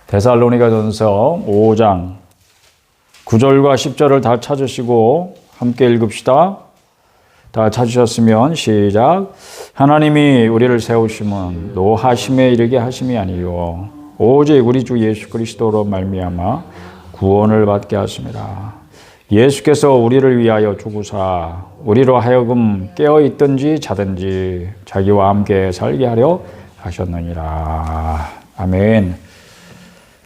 데살로니가전서 5장 9절과 10절을 다 찾으시고 함께 읽읍시다. 다 찾으셨으면 시작. 하나님이 우리를 세우심은 노하심에 이르게 하심이 아니요 오직 우리 주 예수 그리스도로 말미암아 구원을 받게 하심이라. 예수께서 우리를 위하여 죽으사 우리로 하여금 깨어있든지 자든지 자기와 함께 살게 하려 하셨느니라. 아멘.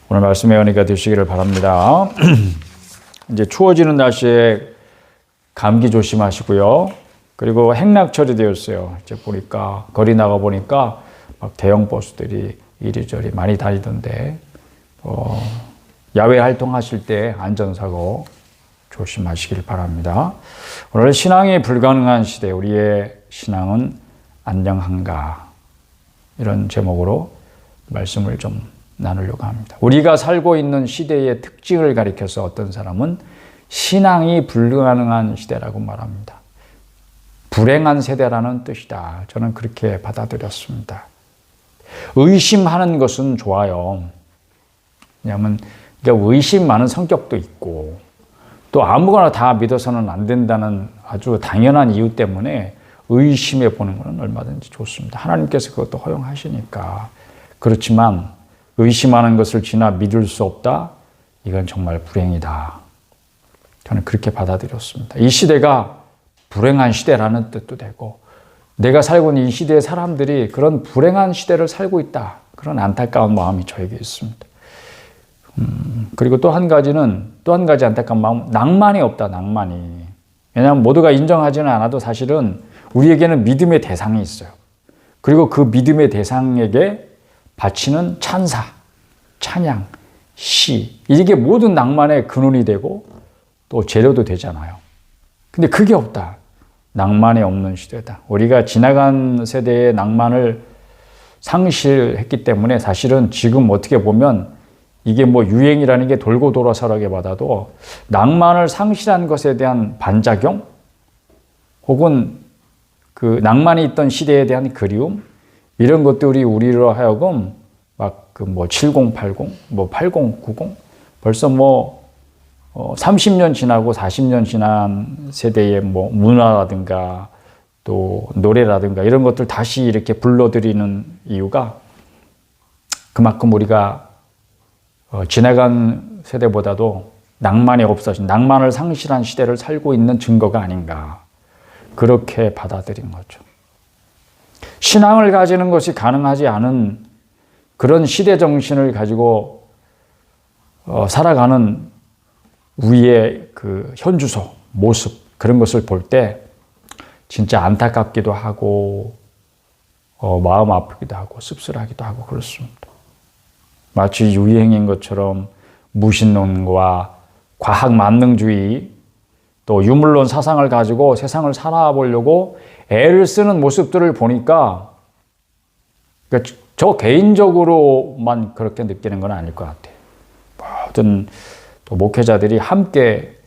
오늘 말씀의 은혜가 되시기를 바랍니다. 이제 추워지는 날씨에 감기 조심하시고요. 그리고 행락철이 되었어요. 이제 보니까 거리 나가 보니까 막 대형 버스들이 이리저리 많이 다니던데 야외 활동하실 때 안전사고 조심하시길 바랍니다. 오늘 신앙이 불가능한 시대, 우리의 신앙은 안녕한가? 이런 제목으로 말씀을 좀 나누려고 합니다. 우리가 살고 있는 시대의 특징을 가리켜서 어떤 사람은 신앙이 불가능한 시대라고 말합니다. 불행한 세대라는 뜻이다. 저는 그렇게 받아들였습니다. 의심하는 것은 좋아요. 왜냐하면 의심 많은 성격도 있고 또 아무거나 다 믿어서는 안 된다는 아주 당연한 이유 때문에 의심해 보는 것은 얼마든지 좋습니다. 하나님께서 그것도 허용하시니까. 그렇지만 의심하는 것을 지나 믿을 수 없다? 이건 정말 불행이다. 저는 그렇게 받아들였습니다. 이 시대가 불행한 시대라는 뜻도 되고 내가 살고 있는 이 시대의 사람들이 그런 불행한 시대를 살고 있다. 그런 안타까운 마음이 저에게 있습니다. 그리고 또 한 가지 안타까운 마음, 낭만이 없다. 낭만이. 왜냐하면 모두가 인정하지는 않아도 사실은 우리에게는 믿음의 대상이 있어요. 그리고 그 믿음의 대상에게 바치는 찬사, 찬양, 시, 이게 모든 낭만의 근원이 되고 또 재료도 되잖아요. 근데 그게 없다. 낭만이 없는 시대다. 우리가 지나간 세대의 낭만을 상실했기 때문에 사실은 지금 어떻게 보면 이게 유행이라는 게 돌고 돌아서라게 받아도 낭만을 상실한 것에 대한 반작용 혹은 그 낭만이 있던 시대에 대한 그리움 이런 것들이 우리로 하여금 막 70, 80, 80, 90 벌써 30년 지나고 40년 지난 세대의 문화라든가 또 노래라든가 이런 것들 다시 이렇게 불러들이는 이유가 그만큼 우리가 지나간 세대보다도 낭만이 없어진, 낭만을 상실한 시대를 살고 있는 증거가 아닌가 그렇게 받아들인 거죠. 신앙을 가지는 것이 가능하지 않은 그런 시대 정신을 가지고 살아가는 우리의 그 현주소, 모습 그런 것을 볼 때 진짜 안타깝기도 하고 마음 아프기도 하고 씁쓸하기도 하고 그렇습니다. 마치 유행인 것처럼 무신론과 과학 만능주의 또 유물론 사상을 가지고 세상을 살아보려고 애를 쓰는 모습들을 보니까 저 개인적으로만 그렇게 느끼는 건 아닐 것 같아요. 모든 또 목회자들이 함께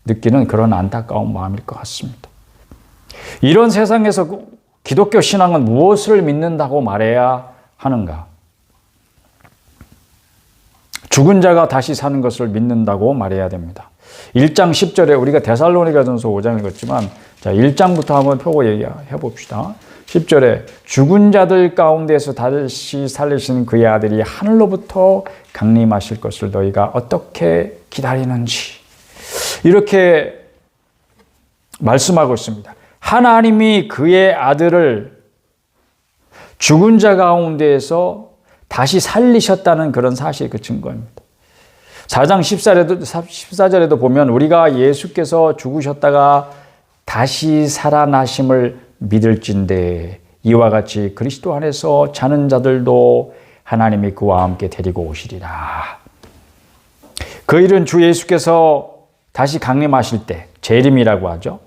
느끼는 그런 안타까운 마음일 것 같습니다. 이런 세상에서 기독교 신앙은 무엇을 믿는다고 말해야 하는가? 죽은 자가 다시 사는 것을 믿는다고 말해야 됩니다. 1장 10절에 우리가 데살로니가전서 5장 읽었지만 자 1장부터 한번 펴고 얘기해 봅시다. 10절에 죽은 자들 가운데서 다시 살리신 그의 아들이 하늘로부터 강림하실 것을 너희가 어떻게 기다리는지 이렇게 말씀하고 있습니다. 하나님이 그의 아들을 죽은 자 가운데에서 다시 살리셨다는 그런 사실이 그 증거입니다. 4장 14절에도 보면 우리가 예수께서 죽으셨다가 다시 살아나심을 믿을진대 이와 같이 그리스도 안에서 자는 자들도 하나님이 그와 함께 데리고 오시리라. 그 일은 주 예수께서 다시 강림하실 때 재림이라고 하죠.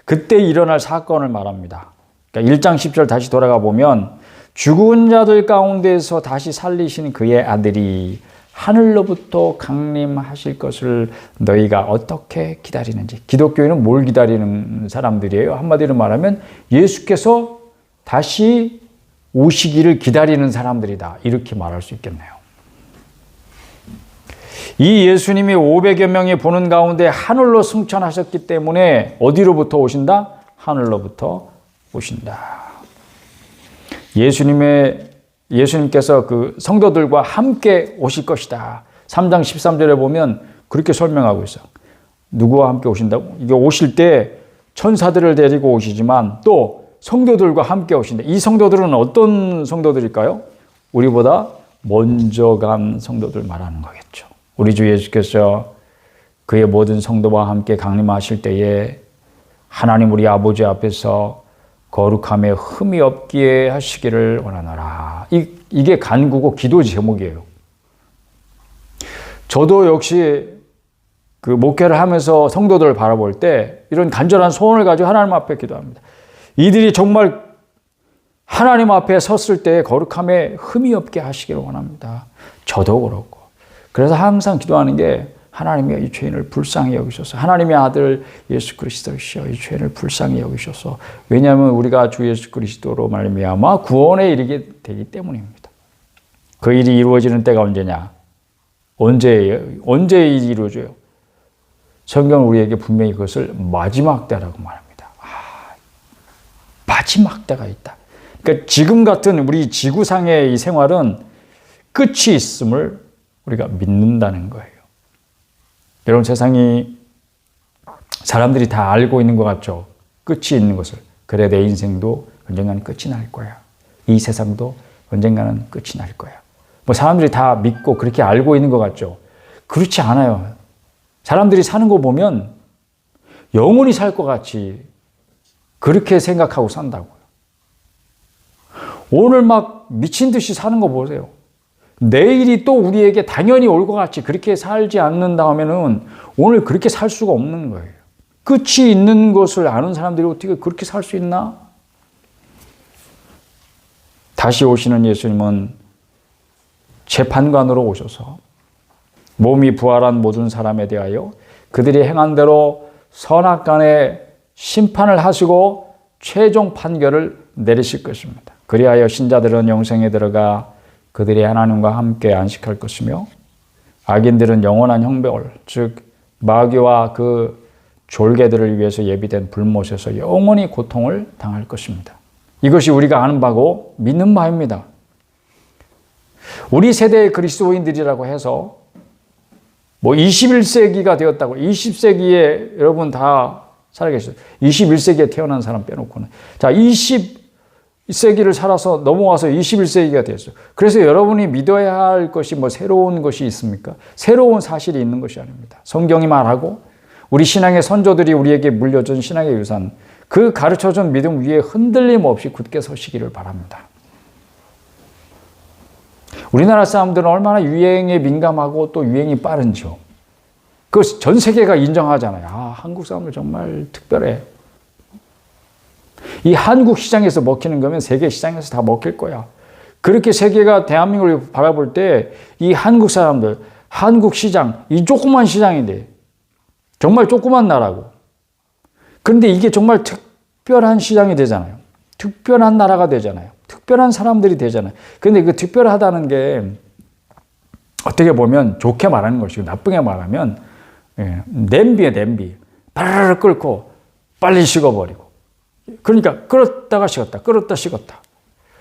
그때 일어날 사건을 말합니다. 그러니까 1장 10절 다시 돌아가 보면 죽은 자들 가운데서 다시 살리신 그의 아들이 하늘로부터 강림하실 것을 너희가 어떻게 기다리는지. 기독교인은 뭘 기다리는 사람들이에요? 한마디로 말하면 예수께서 다시 오시기를 기다리는 사람들이다. 이렇게 말할 수 있겠네요. 이 예수님이 500여 명이 보는 가운데 하늘로 승천하셨기 때문에 어디로부터 오신다? 하늘로부터 오신다. 예수님께서 그 성도들과 함께 오실 것이다. 3장 13절에 보면 그렇게 설명하고 있어요. 누구와 함께 오신다고? 이게 오실 때 천사들을 데리고 오시지만 또 성도들과 함께 오신다. 이 성도들은 어떤 성도들일까요? 우리보다 먼저 간 성도들 말하는 거겠죠. 우리 주 예수께서 그의 모든 성도와 함께 강림하실 때에 하나님 우리 아버지 앞에서 거룩함에 흠이 없기에 하시기를 원하노라. 이게 간구고 기도 제목이에요. 저도 역시 그 목회를 하면서 성도들을 바라볼 때 이런 간절한 소원을 가지고 하나님 앞에 기도합니다. 이들이 정말 하나님 앞에 섰을 때 거룩함에 흠이 없게 하시기를 원합니다. 저도 그렇고. 그래서 항상 기도하는 게 하나님이 이 죄인을 불쌍히 여기셔서 하나님의 아들 예수 그리스도시여 이 죄인을 불쌍히 여기셔서 왜냐하면 우리가 주 예수 그리스도로 말미암아 구원에 이르게 되기 때문입니다. 그 일이 이루어지는 때가 언제냐? 언제 일이 이루어져요? 성경은 우리에게 분명히 그것을 마지막 때라고 말합니다. 마지막 때가 있다. 그러니까 지금 같은 우리 지구상의 이 생활은 끝이 있음을 우리가 믿는다는 거예요. 여러분 세상이 사람들이 다 알고 있는 것 같죠? 끝이 있는 것을. 그래 내 인생도 언젠가는 끝이 날 거야. 이 세상도 언젠가는 끝이 날 거야. 뭐 사람들이 다 믿고 그렇게 알고 있는 것 같죠? 그렇지 않아요. 사람들이 사는 거 보면 영원히 살 것 같이 그렇게 생각하고 산다고요. 오늘 막 미친 듯이 사는 거 보세요. 내일이 또 우리에게 당연히 올 것 같이 그렇게 살지 않는다면은 오늘 그렇게 살 수가 없는 거예요. 끝이 있는 것을 아는 사람들이 어떻게 그렇게 살 수 있나? 다시 오시는 예수님은 재판관으로 오셔서 몸이 부활한 모든 사람에 대하여 그들이 행한 대로 선악간에 심판을 하시고 최종 판결을 내리실 것입니다. 그리하여 신자들은 영생에 들어가 그들이 하나님과 함께 안식할 것이며 악인들은 영원한 형벌, 즉 마귀와 그 졸개들을 위해서 예비된 불못에서 영원히 고통을 당할 것입니다. 이것이 우리가 아는 바고 믿는 바입니다. 우리 세대의 그리스도인들이라고 해서 뭐 21세기가 되었다고 20세기에 여러분 다 살아계셨어요. 21세기에 태어난 사람 빼놓고는. 자, 20세기를 살아서 넘어와서 21세기가 됐어요. 그래서 여러분이 믿어야 할 것이 뭐 새로운 것이 있습니까? 새로운 사실이 있는 것이 아닙니다. 성경이 말하고 우리 신앙의 선조들이 우리에게 물려준 신앙의 유산, 그 가르쳐준 믿음 위에 흔들림 없이 굳게 서시기를 바랍니다. 우리나라 사람들은 얼마나 유행에 민감하고 또 유행이 빠른지요. 그 전 세계가 인정하잖아요. 한국 사람들 정말 특별해. 이 한국 시장에서 먹히는 거면 세계 시장에서 다 먹힐 거야. 그렇게 세계가 대한민국을 바라볼 때 이 한국 사람들, 한국 시장, 이 조그만 시장인데 정말 조그만 나라고. 그런데 이게 정말 특별한 시장이 되잖아요. 특별한 나라가 되잖아요. 특별한 사람들이 되잖아요. 그런데 그 특별하다는 게 어떻게 보면 좋게 말하는 것이고 나쁘게 말하면 냄비에 냄비. 바르르 끓고 빨리 식어버리고. 그러니까 끓었다가 식었다. 끓었다 식었다.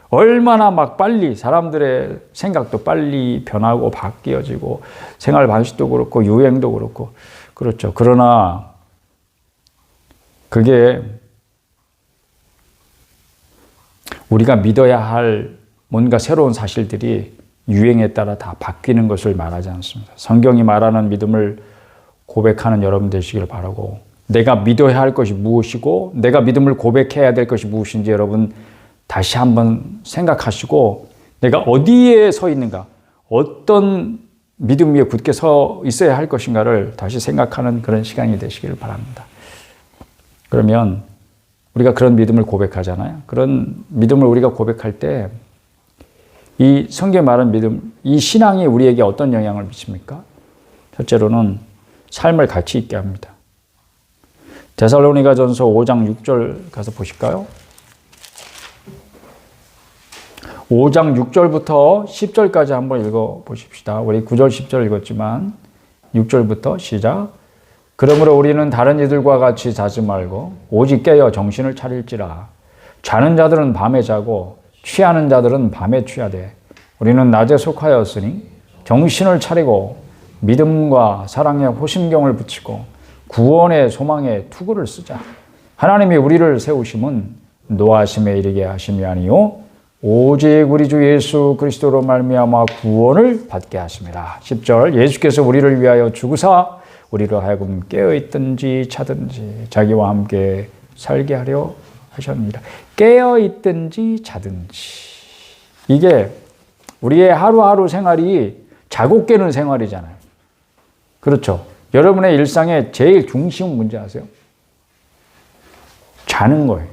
얼마나 막 빨리 사람들의 생각도 빨리 변하고 바뀌어지고 생활 방식도 그렇고 유행도 그렇고 그렇죠. 그러나 그게 우리가 믿어야 할 뭔가 새로운 사실들이 유행에 따라 다 바뀌는 것을 말하지 않습니다. 성경이 말하는 믿음을 고백하는 여러분 되시길 바라고 내가 믿어야 할 것이 무엇이고 내가 믿음을 고백해야 될 것이 무엇인지 여러분 다시 한번 생각하시고 내가 어디에 서 있는가 어떤 믿음 위에 굳게 서 있어야 할 것인가를 다시 생각하는 그런 시간이 되시길 바랍니다. 그러면 우리가 그런 믿음을 고백하잖아요. 그런 믿음을 우리가 고백할 때 이 성경에 말하는 믿음, 이 신앙이 우리에게 어떤 영향을 미칩니까? 첫째로는 삶을 가치 있게 합니다. 데살로니가전서 5장 6절 가서 보실까요? 5장 6절부터 10절까지 한번 읽어 보십시다. 우리 9절 10절 읽었지만 6절부터 시작. 그러므로 우리는 다른 이들과 같이 자지 말고 오직 깨어 정신을 차릴지라. 자는 자들은 밤에 자고 취하는 자들은 밤에 취하되 우리는 낮에 속하였으니 정신을 차리고 믿음과 사랑에 호심경을 붙이고 구원의 소망에 투구를 쓰자. 하나님이 우리를 세우심은 노하심에 이르게 하심이 아니요 오직 우리 주 예수 그리스도로 말미암아 구원을 받게 하심이라. 10절. 예수께서 우리를 위하여 죽으사 우리로 하여금 깨어있든지 자든지 자기와 함께 살게 하려 하셨느니라. 깨어있든지 자든지. 이게 우리의 하루하루 생활이 자고 깨는 생활이잖아요. 그렇죠. 여러분의 일상의 제일 중심 문제 아세요? 자는 거예요.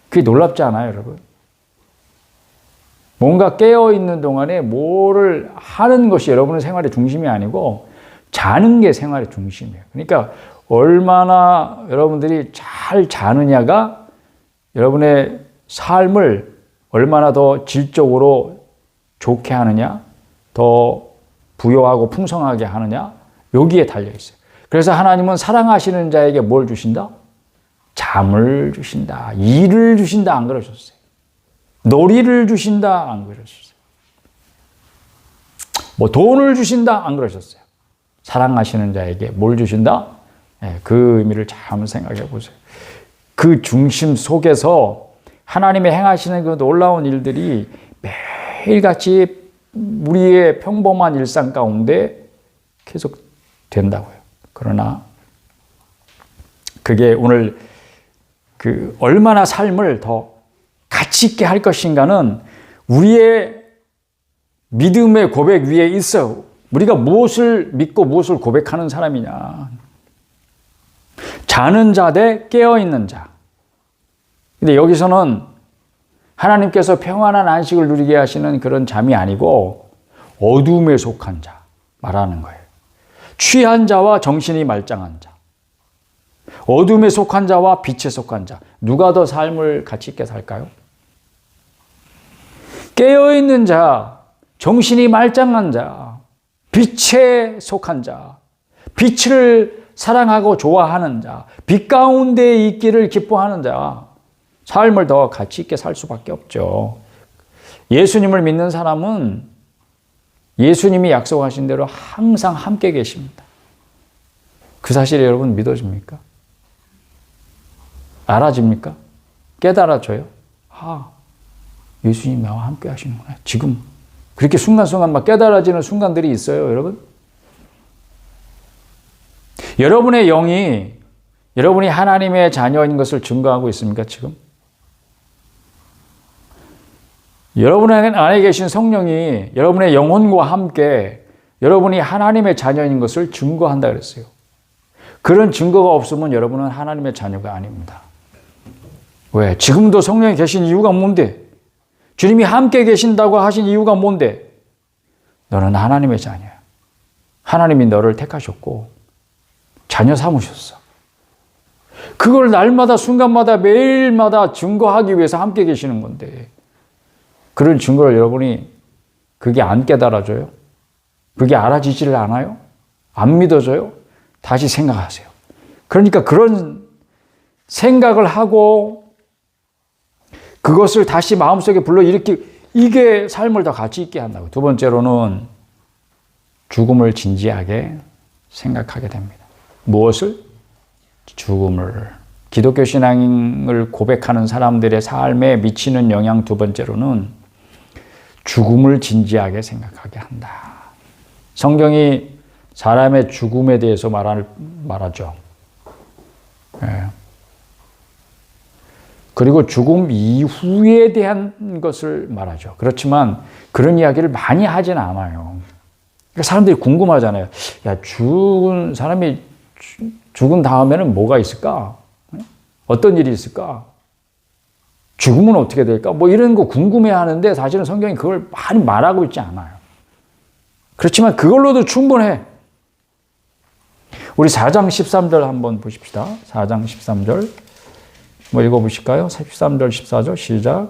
그게 놀랍지 않아요, 여러분? 뭔가 깨어있는 동안에 뭐를 하는 것이 여러분의 생활의 중심이 아니고 자는 게 생활의 중심이에요. 그러니까 얼마나 여러분들이 잘 자느냐가 여러분의 삶을 얼마나 더 질적으로 좋게 하느냐, 더 부요하고 풍성하게 하느냐, 여기에 달려있어요. 그래서 하나님은 사랑하시는 자에게 뭘 주신다? 잠을 주신다. 일을 주신다. 안 그러셨어요. 놀이를 주신다. 안 그러셨어요. 뭐 돈을 주신다. 안 그러셨어요. 사랑하시는 자에게 뭘 주신다? 네, 그 의미를 잘 생각해 보세요. 그 중심 속에서 하나님의 행하시는 그 놀라운 일들이 매일같이 우리의 평범한 일상 가운데 계속 된다고요. 그러나 그게 오늘 그 얼마나 삶을 더 가치 있게 할 것인가는 우리의 믿음의 고백 위에 있어요. 우리가 무엇을 믿고 무엇을 고백하는 사람이냐. 자는 자 대 깨어있는 자. 근데 여기서는 하나님께서 평안한 안식을 누리게 하시는 그런 잠이 아니고 어둠에 속한 자 말하는 거예요. 취한 자와 정신이 말짱한 자. 어둠에 속한 자와 빛에 속한 자. 누가 더 삶을 가치 있게 살까요? 깨어있는 자, 정신이 말짱한 자, 빛에 속한 자, 빛을 사랑하고 좋아하는 자, 빛 가운데 있기를 기뻐하는 자, 삶을 더 가치 있게 살 수밖에 없죠. 예수님을 믿는 사람은 예수님이 약속하신 대로 항상 함께 계십니다. 그 사실이 여러분 믿어집니까? 알아집니까? 깨달아져요? 아, 예수님이 나와 함께 하시는구나. 지금 그렇게 순간순간 막 깨달아지는 순간들이 있어요, 여러분. 여러분의 영이 여러분이 하나님의 자녀인 것을 증거하고 있습니까, 지금? 여러분 안에 계신 성령이 여러분의 영혼과 함께 여러분이 하나님의 자녀인 것을 증거한다 그랬어요. 그런 증거가 없으면 여러분은 하나님의 자녀가 아닙니다. 왜? 지금도 성령이 계신 이유가 뭔데? 주님이 함께 계신다고 하신 이유가 뭔데? 너는 하나님의 자녀야. 하나님이 너를 택하셨고 자녀 삼으셨어. 그걸 날마다 순간마다 매일마다 증거하기 위해서 함께 계시는 건데 그런 증거를 여러분이 그게 안 깨달아져요? 그게 알아지지를 않아요? 안 믿어져요? 다시 생각하세요. 그러니까 그런 생각을 하고 그것을 다시 마음속에 불러일으키고 이게 삶을 더 가치 있게 한다고. 두 번째로는 죽음을 진지하게 생각하게 됩니다. 무엇을? 죽음을. 기독교 신앙을 고백하는 사람들의 삶에 미치는 영향 두 번째로는 죽음을 진지하게 생각하게 한다. 성경이 사람의 죽음에 대해서 말하죠. 예. 그리고 죽음 이후에 대한 것을 말하죠. 그렇지만 그런 이야기를 많이 하진 않아요. 그러니까 사람들이 궁금하잖아요. 야, 죽은 사람이 죽은 다음에는 뭐가 있을까? 어떤 일이 있을까? 죽으면 어떻게 될까? 뭐 이런 거 궁금해하는데 사실은 성경이 그걸 많이 말하고 있지 않아요. 그렇지만 그걸로도 충분해. 우리 4장 13절 한번 보십시다. 4장 13절. 뭐 읽어보실까요? 13절 14절 시작.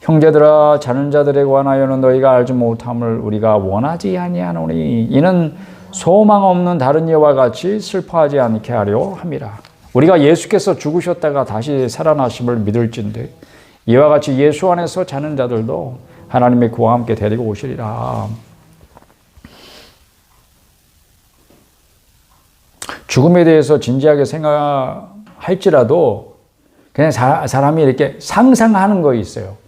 형제들아 자는 자들에 관하여는 너희가 알지 못함을 우리가 원하지 아니하노니 이는 소망 없는 다른 이와 같이 슬퍼하지 않게 하려 함이라. 우리가 예수께서 죽으셨다가 다시 살아나심을 믿을진데 이와 같이 예수 안에서 자는 자들도 하나님의 구와 함께 데리고 오시리라. 죽음에 대해서 진지하게 생각할지라도 그냥 사람이 이렇게 상상하는 거 있어요.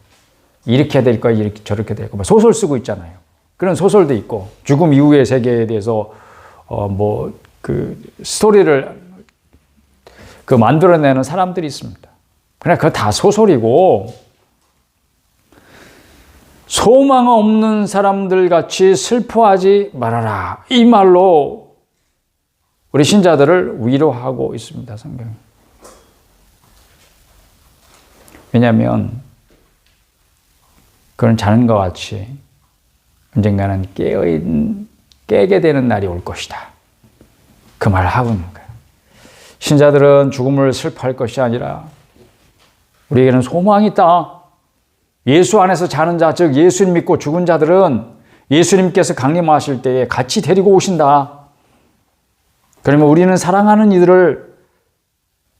이렇게 될 거야, 이렇게 저렇게 될 거야. 소설 쓰고 있잖아요. 그런 소설도 있고 죽음 이후의 세계에 대해서 스토리를 만들어내는 사람들이 있습니다. 그러나 그거 다 소설이고 소망 없는 사람들 같이 슬퍼하지 말아라. 이 말로 우리 신자들을 위로하고 있습니다. 성경이. 왜냐하면 그런 자는 것 같이 언젠가는 깨게 되는 날이 올 것이다. 그 말을 하고 있는 거예요. 신자들은 죽음을 슬퍼할 것이 아니라 우리에게는 소망이 있다. 예수 안에서 자는 자, 즉 예수님 믿고 죽은 자들은 예수님께서 강림하실 때에 같이 데리고 오신다. 그러면 우리는 사랑하는 이들을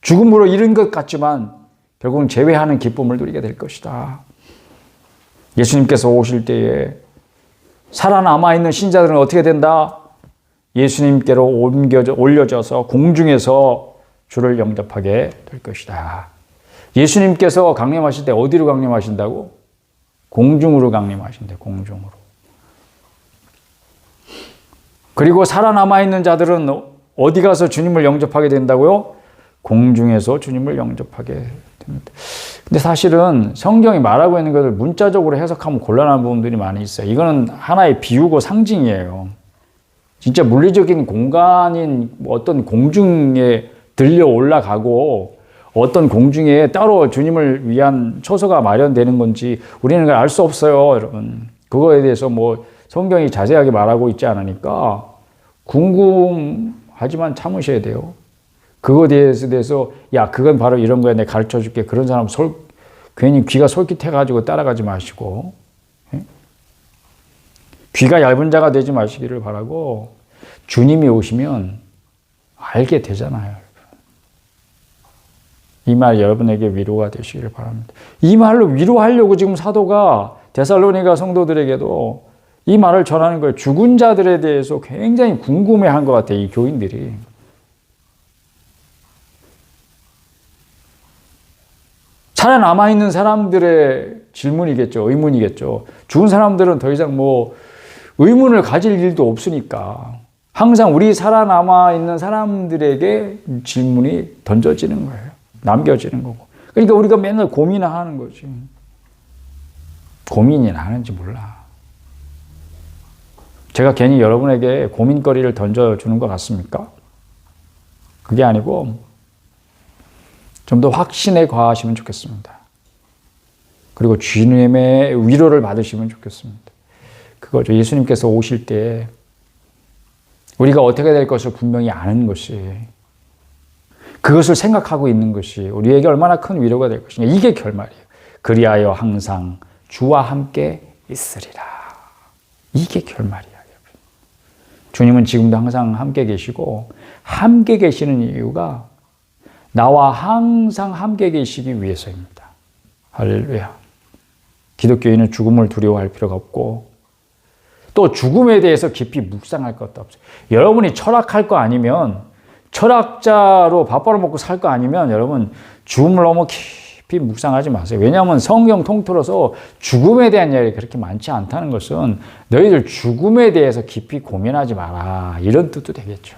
죽음으로 잃은 것 같지만 결국은 재회하는 기쁨을 누리게 될 것이다. 예수님께서 오실 때에 살아남아 있는 신자들은 어떻게 된다? 예수님께로 올려져서 공중에서 주를 영접하게 될 것이다. 예수님께서 강림하실 때 어디로 강림하신다고? 공중으로 강림하신대, 공중으로. 그리고 살아남아 있는 자들은 어디 가서 주님을 영접하게 된다고요? 공중에서 주님을 영접하게 됩니다. 근데 사실은 성경이 말하고 있는 것을 문자적으로 해석하면 곤란한 부분들이 많이 있어요. 이거는 하나의 비유고 상징이에요. 진짜 물리적인 공간인 어떤 공중에 들려 올라가고 어떤 공중에 따로 주님을 위한 처소가 마련되는 건지 우리는 그걸 알 수 없어요, 여러분. 그거에 대해서 성경이 자세하게 말하고 있지 않으니까 궁금하지만 참으셔야 돼요. 그거에 대해서 야, 그건 바로 이런 거야, 내가 가르쳐 줄게. 그런 사람 괜히 귀가 솔깃해가지고 따라가지 마시고, 귀가 얇은 자가 되지 마시기를 바라고, 주님이 오시면 알게 되잖아요. 이 말 여러분에게 위로가 되시기를 바랍니다. 이 말로 위로하려고 지금 사도가 데살로니가 성도들에게도 이 말을 전하는 거예요. 죽은 자들에 대해서 굉장히 궁금해한 것 같아요, 이 교인들이. 살아남아있는 사람들의 질문이겠죠. 의문이겠죠. 죽은 사람들은 더 이상 의문을 가질 일도 없으니까 항상 우리 살아남아있는 사람들에게 질문이 던져지는 거예요. 남겨지는 거고. 그러니까 우리가 맨날 고민을 하는 거지. 고민이나 하는지 몰라. 제가 괜히 여러분에게 고민거리를 던져주는 것 같습니까? 그게 아니고 좀 더 확신에 과하시면 좋겠습니다. 그리고 주님의 위로를 받으시면 좋겠습니다. 그거죠. 예수님께서 오실 때 우리가 어떻게 될 것을 분명히 아는 것이, 그것을 생각하고 있는 것이 우리에게 얼마나 큰 위로가 될 것이냐. 이게 결말이에요. 그리하여 항상 주와 함께 있으리라. 이게 결말이야. 주님은 지금도 항상 함께 계시고, 함께 계시는 이유가 나와 항상 함께 계시기 위해서입니다. 할렐루야. 기독교인은 죽음을 두려워할 필요가 없고 또 죽음에 대해서 깊이 묵상할 것도 없어요. 여러분이 철학할 거 아니면, 철학자로 밥 벌어먹고 살 거 아니면 여러분 죽음을 너무 깊이 묵상하지 마세요. 왜냐하면 성경 통틀어서 죽음에 대한 이야기가 그렇게 많지 않다는 것은 너희들 죽음에 대해서 깊이 고민하지 마라, 이런 뜻도 되겠죠.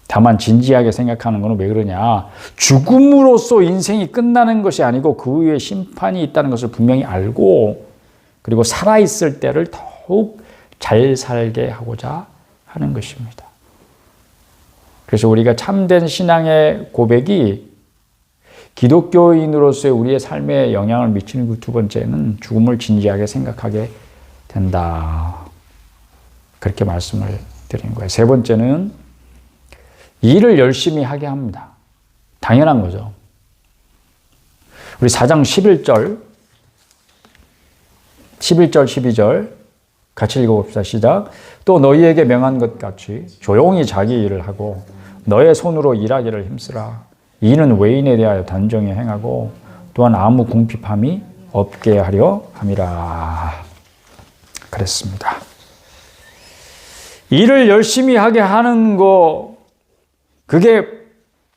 다만 진지하게 생각하는 것은 왜 그러냐, 죽음으로써 인생이 끝나는 것이 아니고 그 후에 심판이 있다는 것을 분명히 알고, 그리고 살아있을 때를 더욱 잘 살게 하고자 하는 것입니다. 그래서 우리가 참된 신앙의 고백이 기독교인으로서의 우리의 삶에 영향을 미치는 그 두 번째는 죽음을 진지하게 생각하게 된다. 그렇게 말씀을 드리는 거예요. 세 번째는 일을 열심히 하게 합니다. 당연한 거죠. 우리 4장 11절, 12절 같이 읽어봅시다. 시작. 또 너희에게 명한 것 같이 조용히 자기 일을 하고 너의 손으로 일하기를 힘쓰라. 이는 외인에 대하여 단정히 행하고 또한 아무 궁핍함이 없게 하려 함이라. 그랬습니다. 일을 열심히 하게 하는 거, 그게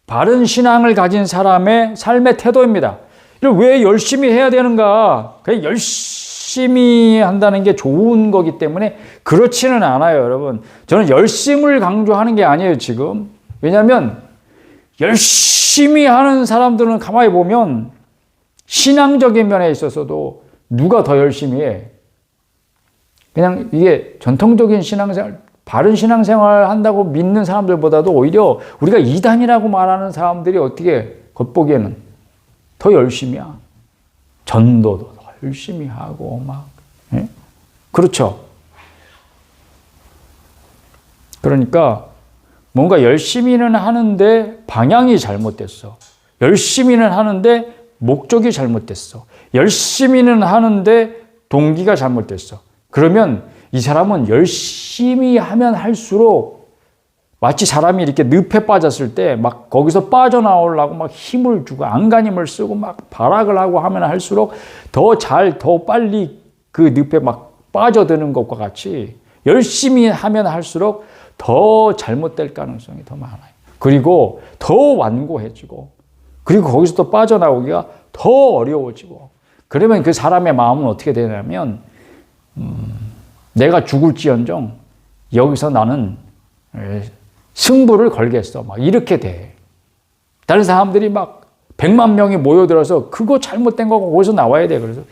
바른 신앙을 가진 사람의 삶의 태도입니다. 이걸 왜 열심히 해야 되는가? 그냥 열심히 한다는 게 좋은 거기 때문에 그렇지는 않아요, 여러분. 저는 열심을 강조하는 게 아니에요, 지금. 왜냐하면 열심히 하는 사람들은 가만히 보면 신앙적인 면에 있어서도 누가 더 열심히 해? 그냥 이게 전통적인 신앙생활, 바른 신앙생활 한다고 믿는 사람들보다도 오히려 우리가 이단이라고 말하는 사람들이 어떻게 겉보기에는 더 열심히야. 전도도 더 열심히 하고 막. 예? 그렇죠. 그러니까 뭔가 열심히는 하는데 방향이 잘못됐어. 열심히는 하는데 목적이 잘못됐어. 열심히는 하는데 동기가 잘못됐어. 그러면 이 사람은 열심히 하면 할수록 마치 사람이 이렇게 늪에 빠졌을 때 막 거기서 빠져나오려고 막 힘을 주고 안간힘을 쓰고 막 발악을 하고 하면 할수록 더 빨리 그 늪에 막 빠져드는 것과 같이 열심히 하면 할수록 더 잘못될 가능성이 더 많아요. 그리고 더 완고해지고 그리고 거기서 또 빠져나오기가 더 어려워지고 그러면 그 사람의 마음은 어떻게 되냐면 내가 죽을지언정 여기서 나는 승부를 걸겠어. 막 이렇게 돼. 다른 사람들이 막 100만 명이 모여들어서 그거 잘못된 거고 거기서 나와야 돼. 그래서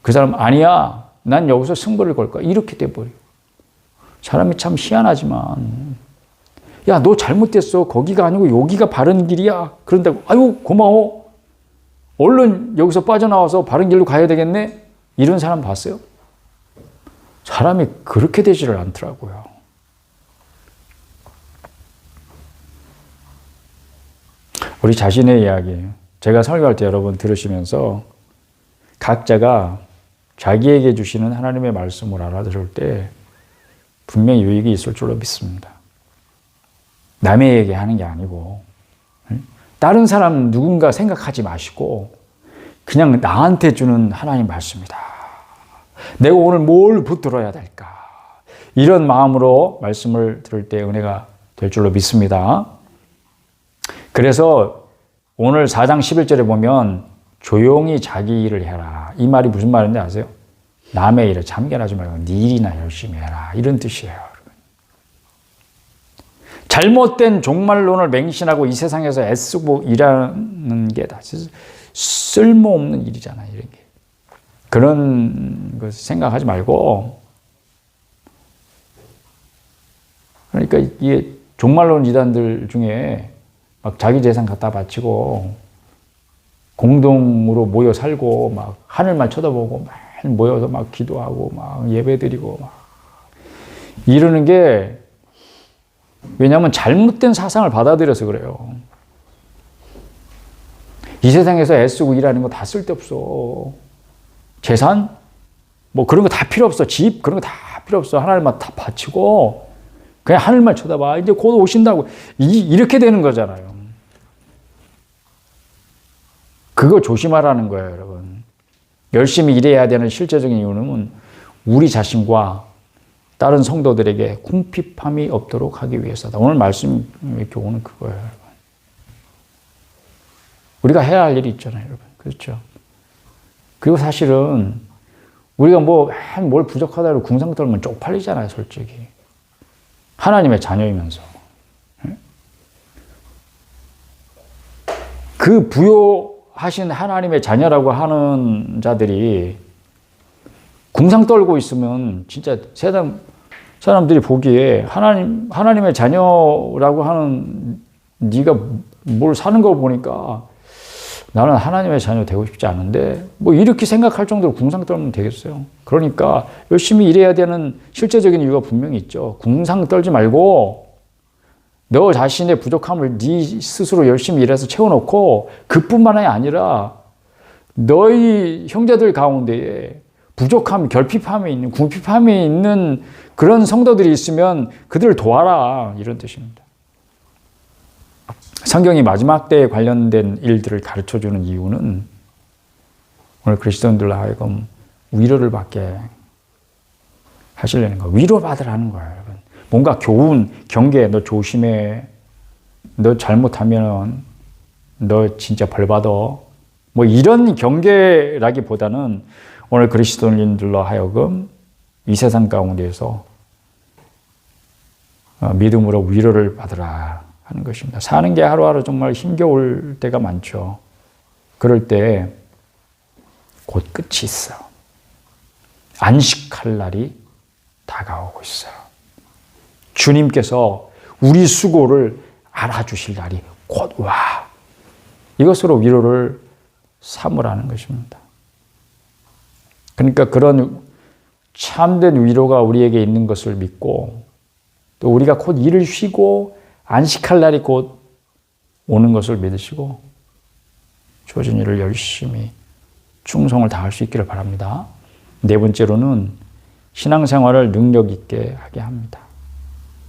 그 사람 아니야. 난 여기서 승부를 걸 거야. 이렇게 돼버려. 사람이 참 희한하지만 야, 너 잘못됐어. 거기가 아니고 여기가 바른 길이야. 그런다고 아유 고마워. 얼른 여기서 빠져나와서 바른 길로 가야 되겠네. 이런 사람 봤어요? 사람이 그렇게 되지를 않더라고요. 우리 자신의 이야기, 제가 설교할 때 여러분 들으시면서 각자가 자기에게 주시는 하나님의 말씀을 알아들을 때 분명히 유익이 있을 줄로 믿습니다. 남에게 하는 게 아니고 다른 사람 누군가 생각하지 마시고 그냥 나한테 주는 하나님 말씀이다. 내가 오늘 뭘 붙들어야 될까? 이런 마음으로 말씀을 들을 때 은혜가 될 줄로 믿습니다. 그래서 오늘 4장 11절에 보면 조용히 자기 일을 해라. 이 말이 무슨 말인지 아세요? 남의 일을 참견하지 말고 네 일이나 열심히 해라. 이런 뜻이에요. 잘못된 종말론을 맹신하고 이 세상에서 애쓰고 일하는 게 다 쓸모없는 일이잖아요. 이런 게. 그런 것 생각하지 말고 그러니까 이게 종말론 이단들 중에 막 자기 재산 갖다 바치고 공동으로 모여 살고 막 하늘만 쳐다보고 막 모여서 막 기도하고 막 예배드리고 막 이러는 게 왜냐하면 잘못된 사상을 받아들여서 그래요. 이 세상에서 애쓰고 일하는 거 다 쓸데없어. 재산? 뭐 그런 거 다 필요 없어. 집? 그런 거 다 필요 없어. 하나님만 다 바치고 그냥 하늘만 쳐다봐. 이제 곧 오신다고. 이렇게 되는 거잖아요. 그거 조심하라는 거예요, 여러분. 열심히 일해야 되는 실제적인 이유는 우리 자신과 다른 성도들에게 궁핍함이 없도록 하기 위해서다. 오늘 말씀의 교훈은 그거예요, 여러분. 우리가 해야 할 일이 있잖아요, 여러분. 그렇죠? 그리고 사실은 우리가 뭘 부족하다고 궁상 떨면 쪽팔리잖아요, 솔직히. 하나님의 자녀이면서. 그 부요하신 하나님의 자녀라고 하는 자들이 궁상 떨고 있으면 진짜 세상 사람들이 보기에 하나님의 자녀라고 하는 네가 뭘 사는 거 보니까 나는 하나님의 자녀 되고 싶지 않은데 뭐 이렇게 생각할 정도로 궁상 떨면 되겠어요. 그러니까 열심히 일해야 되는 실제적인 이유가 분명히 있죠. 궁상 떨지 말고 너 자신의 부족함을 네 스스로 열심히 일해서 채워놓고 그뿐만이 아니라 너희 형제들 가운데에 부족함, 결핍함에 있는, 궁핍함에 있는 그런 성도들이 있으면 그들을 도와라, 이런 뜻입니다. 성경이 마지막 때에 관련된 일들을 가르쳐주는 이유는 오늘 그리스도인들로 하여금 위로를 받게 하시려는 거예요. 위로받으라는 거예요, 여러분. 뭔가 교훈, 경계, 너 조심해. 너 잘못하면 너 진짜 벌 받아. 뭐 이런 경계라기보다는 오늘 그리스도인들로 하여금 이 세상 가운데에서 믿음으로 위로를 받으라 하는 것입니다. 사는 게 하루하루 정말 힘겨울 때가 많죠. 그럴 때 곧 끝이 있어. 안식할 날이 다가오고 있어요. 주님께서 우리 수고를 알아주실 날이 곧 와. 이것으로 위로를 삼으라는 것입니다. 그러니까 그런 참된 위로가 우리에게 있는 것을 믿고 또 우리가 곧 일을 쉬고 안식할 날이 곧 오는 것을 믿으시고 주어진 일을 열심히 충성을 다할 수 있기를 바랍니다. 네 번째로는 신앙생활을 능력 있게 하게 합니다.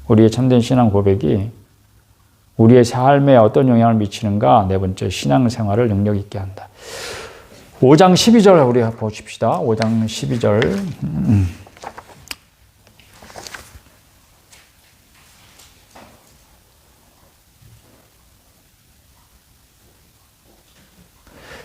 우리의 참된 신앙 고백이 우리의 삶에 어떤 영향을 미치는가? 네 번째, 신앙생활을 능력 있게 한다. 5장 12절 우리 보십시다. 5장 12절.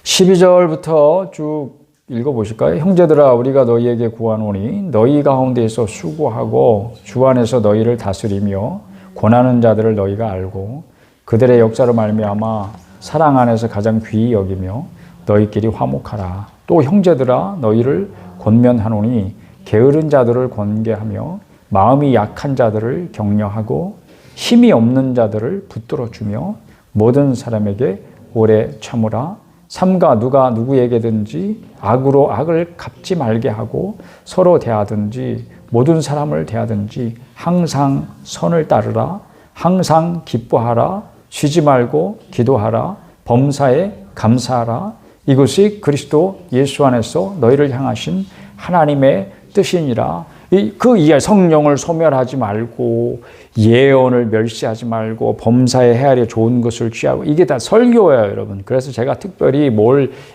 12절부터 쭉 읽어보실까요? 형제들아 우리가 너희에게 구하노니 너희 가운데에서 수고하고 주 안에서 너희를 다스리며 권하는 자들을 너희가 알고 그들의 역사로 말미암아 사랑 안에서 가장 귀히 여기며 너희끼리 화목하라. 또 형제들아 너희를 권면하노니 게으른 자들을 권계하며 마음이 약한 자들을 격려하고 힘이 없는 자들을 붙들어 주며 모든 사람에게 오래 참으라. 삼가 누가 누구에게든지 악으로 악을 갚지 말게 하고 서로 대하든지 모든 사람을 대하든지 항상 선을 따르라. 항상 기뻐하라. 쉬지 말고 기도하라. 범사에 감사하라. 이것이 그리스도 예수 안에서 너희를 향하신 하나님의 뜻이니라. 그 이해 성령을 소멸하지 말고 예언을 멸시하지 말고 범사에 헤아려 좋은 것을 취하고 이게 다 설교예요, 여러분. 그래서 제가 특별히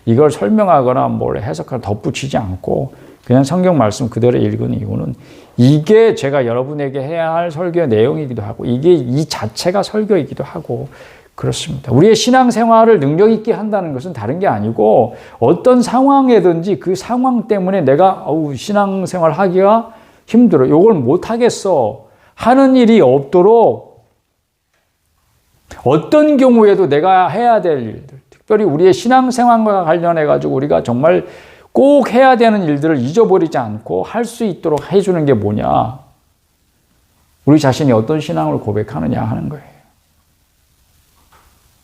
이걸 설명하거나 뭘 해석하거나 덧붙이지 않고 그냥 성경 말씀 그대로 읽은 이유는 이게 제가 여러분에게 해야 할 설교의 내용이기도 하고 이게 이 자체가 설교이기도 하고 그렇습니다. 우리의 신앙생활을 능력 있게 한다는 것은 다른 게 아니고 어떤 상황에든지 그 상황 때문에 내가 신앙생활 하기가 힘들어. 이걸 못하겠어. 하는 일이 없도록 어떤 경우에도 내가 해야 될 일들, 특별히 우리의 신앙생활과 관련해가지고 우리가 정말 꼭 해야 되는 일들을 잊어버리지 않고 할 수 있도록 해주는 게 뭐냐? 우리 자신이 어떤 신앙을 고백하느냐 하는 거예요.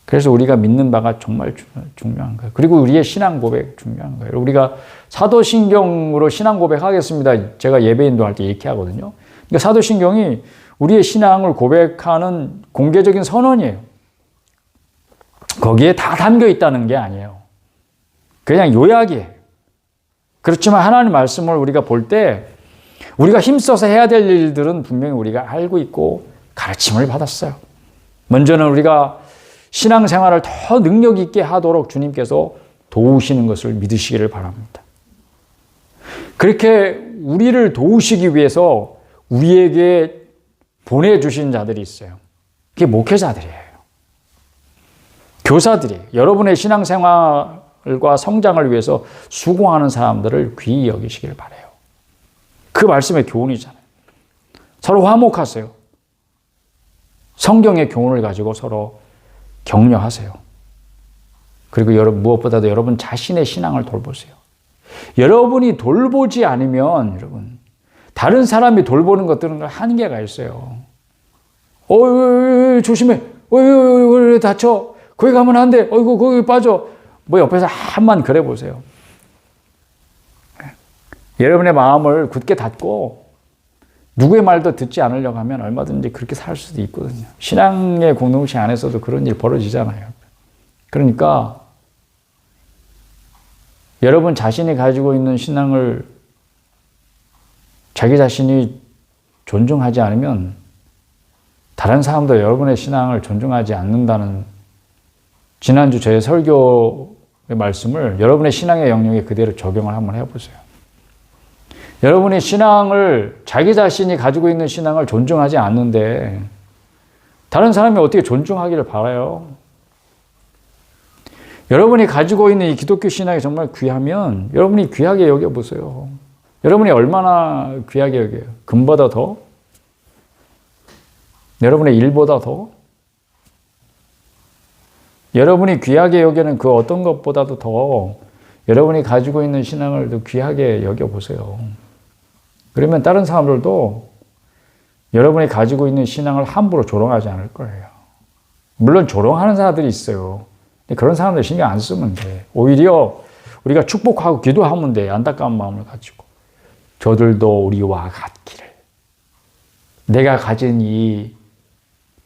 그래서 우리가 믿는 바가 정말 중요한 거예요. 그리고 우리의 신앙 고백 중요한 거예요. 우리가 사도신경으로 신앙 고백하겠습니다. 제가 예배인도 할 때 이렇게 하거든요. 그러니까 사도신경이 우리의 신앙을 고백하는 공개적인 선언이에요. 거기에 다 담겨 있다는 게 아니에요. 그냥 요약이에요. 그렇지만 하나님 말씀을 우리가 볼 때 우리가 힘써서 해야 될 일들은 분명히 우리가 알고 있고 가르침을 받았어요. 먼저는 우리가 신앙생활을 더 능력 있게 하도록 주님께서 도우시는 것을 믿으시기를 바랍니다. 그렇게 우리를 도우시기 위해서 우리에게 보내주신 자들이 있어요. 그게 목회자들이에요. 교사들이에요. 여러분의 신앙생활과 성장을 위해서 수고하는 사람들을 귀히 여기시기를 바라요. 그 말씀의 교훈이잖아요. 서로 화목하세요. 성경의 교훈을 가지고 서로 격려하세요. 그리고 여러분 무엇보다도 여러분 자신의 신앙을 돌보세요. 여러분이 돌보지 않으면 여러분 다른 사람이 돌보는 것들은 한계가 있어요. 조심해. 다쳐. 거기 가면 안 돼. 거기 빠져. 뭐 옆에서 한만 그래 보세요. 여러분의 마음을 굳게 닫고 누구의 말도 듣지 않으려고 하면 얼마든지 그렇게 살 수도 있거든요. 신앙의 공동체 안에서도 그런 일 벌어지잖아요. 그러니까 여러분 자신이 가지고 있는 신앙을 자기 자신이 존중하지 않으면 다른 사람도 여러분의 신앙을 존중하지 않는다는 지난주 저의 설교의 말씀을 여러분의 신앙의 영역에 그대로 적용을 한번 해보세요. 여러분이 신앙을, 자기 자신이 가지고 있는 신앙을 존중하지 않는데 다른 사람이 어떻게 존중하기를 바라요? 여러분이 가지고 있는 이 기독교 신앙이 정말 귀하면 여러분이 귀하게 여겨보세요. 여러분이 얼마나 귀하게 여겨요? 금보다 더? 여러분의 일보다 더? 여러분이 귀하게 여기는 그 어떤 것보다도 더 여러분이 가지고 있는 신앙을 더 귀하게 여겨보세요. 그러면 다른 사람들도 여러분이 가지고 있는 신앙을 함부로 조롱하지 않을 거예요. 물론 조롱하는 사람들이 있어요. 근데 그런 사람들 신경 안 쓰면 돼. 오히려 우리가 축복하고 기도하면 돼. 안타까운 마음을 가지고. 저들도 우리와 같기를. 내가 가진 이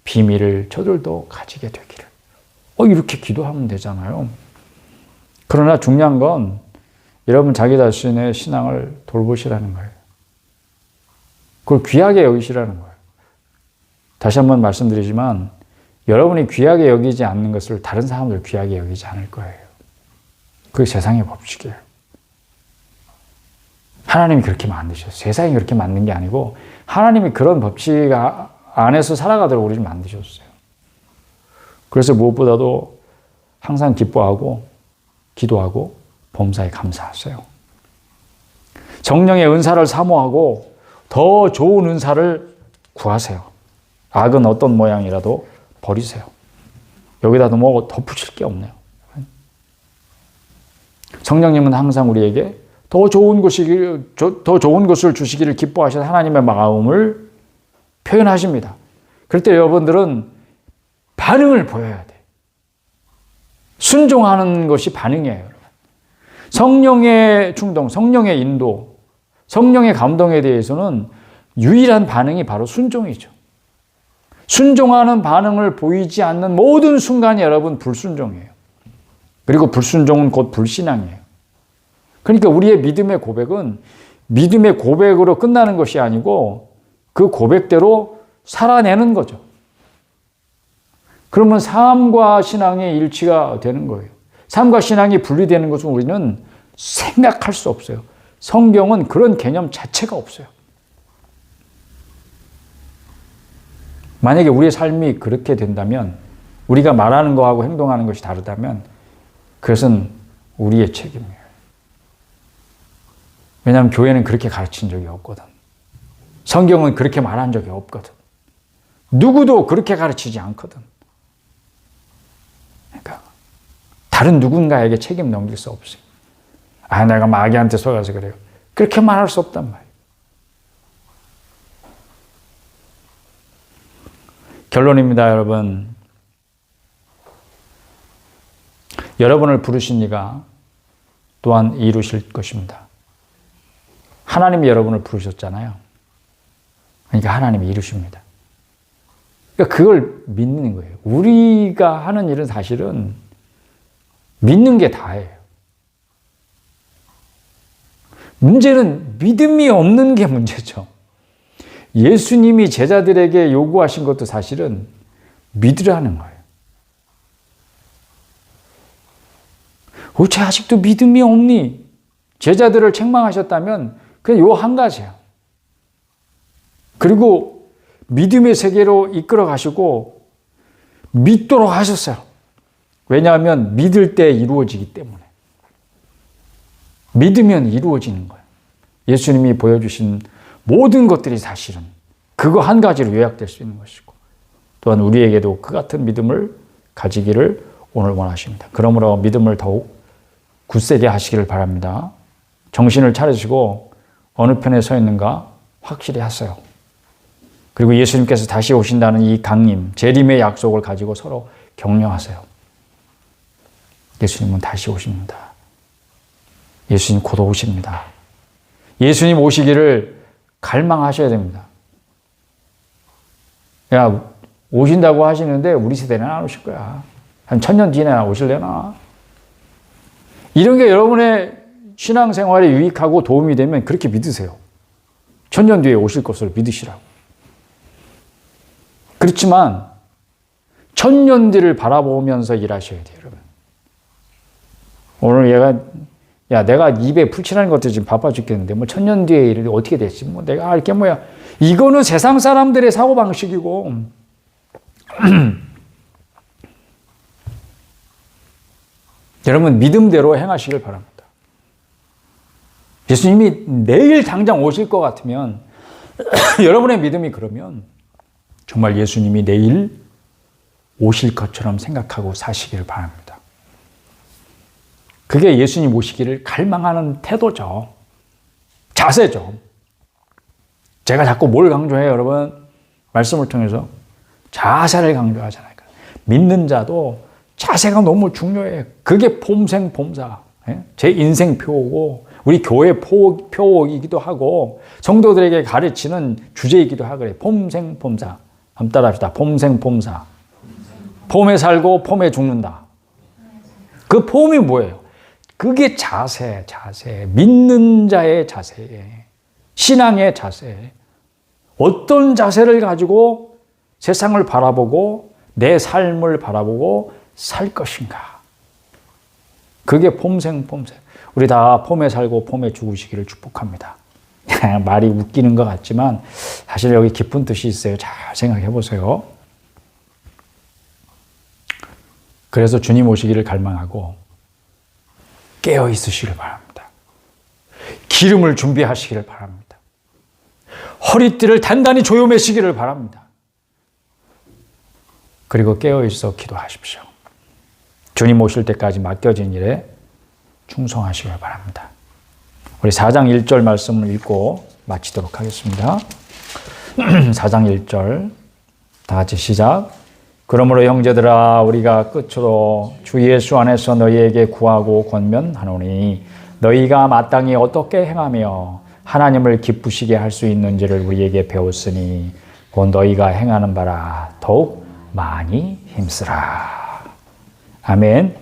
비밀을 저들도 가지게 되기를. 이렇게 기도하면 되잖아요. 그러나 중요한 건 여러분 자기 자신의 신앙을 돌보시라는 거예요. 그걸 귀하게 여기시라는 거예요. 다시 한번 말씀드리지만 여러분이 귀하게 여기지 않는 것을 다른 사람들 귀하게 여기지 않을 거예요. 그게 세상의 법칙이에요. 하나님이 그렇게 만드셨어요. 세상이 그렇게 만든 게 아니고 하나님이 그런 법칙 안에서 살아가도록 우리를 만드셨어요. 그래서 무엇보다도 항상 기뻐하고 기도하고 범사에 감사하세요. 성령의 은사를 사모하고 더 좋은 은사를 구하세요. 악은 어떤 모양이라도 버리세요. 여기다도 뭐 덧붙일 게 없네요. 성령님은 항상 우리에게 더 좋은 것을 주시기를 기뻐하셔서 하나님의 마음을 표현하십니다. 그럴 때 여러분들은 반응을 보여야 돼. 순종하는 것이 반응이에요. 여러분. 성령의 충동, 성령의 인도, 성령의 감동에 대해서는 유일한 반응이 바로 순종이죠. 순종하는 반응을 보이지 않는 모든 순간이 여러분 불순종이에요. 그리고 불순종은 곧 불신앙이에요. 그러니까 우리의 믿음의 고백은 믿음의 고백으로 끝나는 것이 아니고 그 고백대로 살아내는 거죠. 그러면 삶과 신앙의 일치가 되는 거예요. 삶과 신앙이 분리되는 것은 우리는 생각할 수 없어요. 성경은 그런 개념 자체가 없어요. 만약에 우리의 삶이 그렇게 된다면, 우리가 말하는 거하고 행동하는 것이 다르다면 그것은 우리의 책임이에요. 왜냐하면 교회는 그렇게 가르친 적이 없거든. 성경은 그렇게 말한 적이 없거든. 누구도 그렇게 가르치지 않거든. 그러니까 다른 누군가에게 책임 넘길 수 없어요. 내가 마귀한테 속아서 그래요. 그렇게 말할 수 없단 말이에요. 결론입니다, 여러분. 여러분을 부르신 이가 또한 이루실 것입니다. 하나님이 여러분을 부르셨잖아요. 그러니까 하나님이 이루십니다. 그러니까 그걸 믿는 거예요. 우리가 하는 일은 사실은 믿는 게 다예요. 문제는 믿음이 없는 게 문제죠. 예수님이 제자들에게 요구하신 것도 사실은 믿으라는 거예요. 어째 아직도 믿음이 없니? 제자들을 책망하셨다면 그냥 요 한 가지야. 그리고 믿음의 세계로 이끌어 가시고 믿도록 하셨어요. 왜냐하면 믿을 때 이루어지기 때문에. 믿으면 이루어지는 거예요. 예수님이 보여주신 모든 것들이 사실은 그거 한 가지로 요약될 수 있는 것이고, 또한 우리에게도 그 같은 믿음을 가지기를 오늘 원하십니다. 그러므로 믿음을 더욱 굳세게 하시기를 바랍니다. 정신을 차리시고 어느 편에 서 있는가 확실히 하세요. 그리고 예수님께서 다시 오신다는 이 강림, 재림의 약속을 가지고 서로 격려하세요. 예수님은 다시 오십니다. 예수님 곧 오십니다. 예수님 오시기를 갈망하셔야 됩니다. 오신다고 하시는데 우리 세대는 안 오실 거야. 한 1000년 뒤에 오실려나? 이런 게 여러분의 신앙생활에 유익하고 도움이 되면 그렇게 믿으세요. 천년 뒤에 오실 것을 믿으시라고. 그렇지만 천년 뒤를 바라보면서 일하셔야 돼요, 여러분. 오늘 내가 입에 풀칠하는 것도 지금 바빠 죽겠는데, 뭐 천년 뒤에 일이 어떻게 됐지? 뭐 내가 알 게 뭐야? 이거는 세상 사람들의 사고방식이고, 여러분 믿음대로 행하시길 바랍니다. 예수님이 내일 당장 오실 것 같으면, 여러분의 믿음이 그러면 정말 예수님이 내일 오실 것처럼 생각하고 사시길 바랍니다. 그게 예수님 오시기를 갈망하는 태도죠. 자세죠. 제가 자꾸 뭘 강조해요, 여러분? 말씀을 통해서 자세를 강조하잖아요. 믿는 자도 자세가 너무 중요해요. 그게 폼생폼사. 제 인생 표고 우리 교회 표이기도 하고 성도들에게 가르치는 주제이기도 하고 폼생폼사. 한번 따라합시다. 폼생폼사. 폼에 살고 폼에 죽는다. 그 폼이 뭐예요? 그게 자세. 믿는 자의 자세. 신앙의 자세. 어떤 자세를 가지고 세상을 바라보고 내 삶을 바라보고 살 것인가. 그게 폼생폼사. 우리 다 폼에 살고 폼에 죽으시기를 축복합니다. 말이 웃기는 것 같지만 사실 여기 깊은 뜻이 있어요. 잘 생각해 보세요. 그래서 주님 오시기를 갈망하고 깨어 있으시길 바랍니다. 기름을 준비하시기를 바랍니다. 허리띠를 단단히 조여매시기를 바랍니다. 그리고 깨어 있어 기도하십시오. 주님 오실 때까지 맡겨진 일에 충성하시길 바랍니다. 우리 4장 1절 말씀을 읽고 마치도록 하겠습니다. 4장 1절 다 같이 시작. 그러므로 형제들아 우리가 끝으로 주 예수 안에서 너희에게 구하고 권면하노니 너희가 마땅히 어떻게 행하며 하나님을 기쁘시게 할 수 있는지를 우리에게 배웠으니 곧 너희가 행하는 바라 더욱 많이 힘쓰라. 아멘.